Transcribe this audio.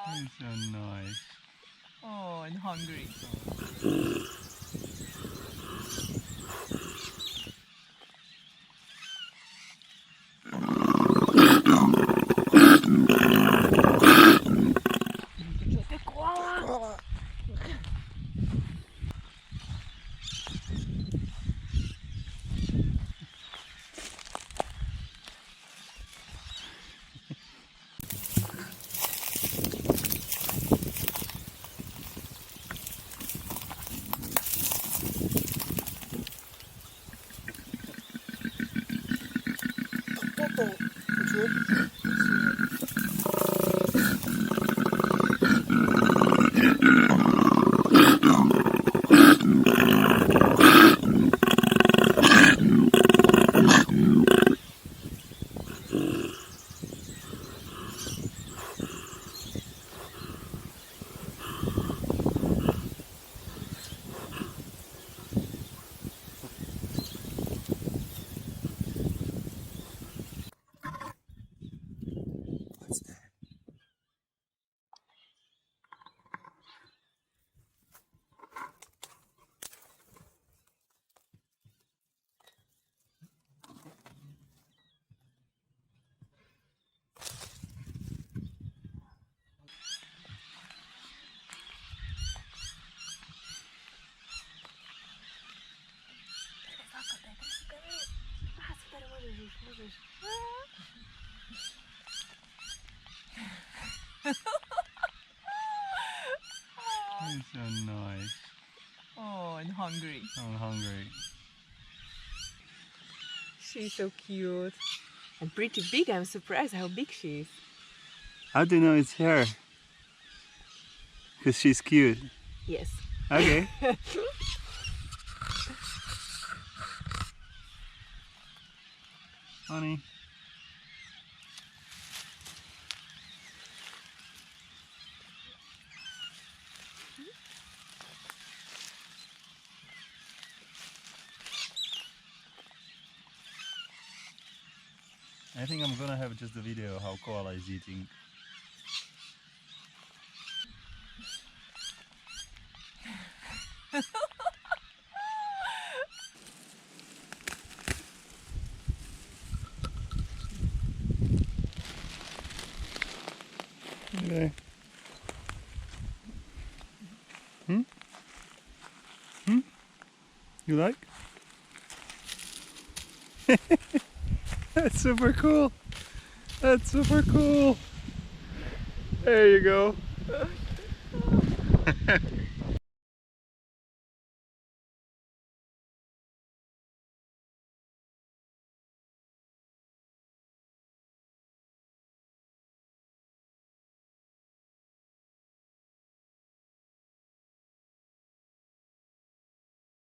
He's so nice. Oh, and hungry. What's that? He's so nice. Oh, and hungry. I'm hungry. She's so cute. And pretty big. I'm surprised how big she is. How do you know it's her? Because she's cute. Yes. Okay. Honey. I think I'm gonna have just a video how koala is eating. Okay. Hmm? Hmm? You like? That's super cool. That's super cool. There you go.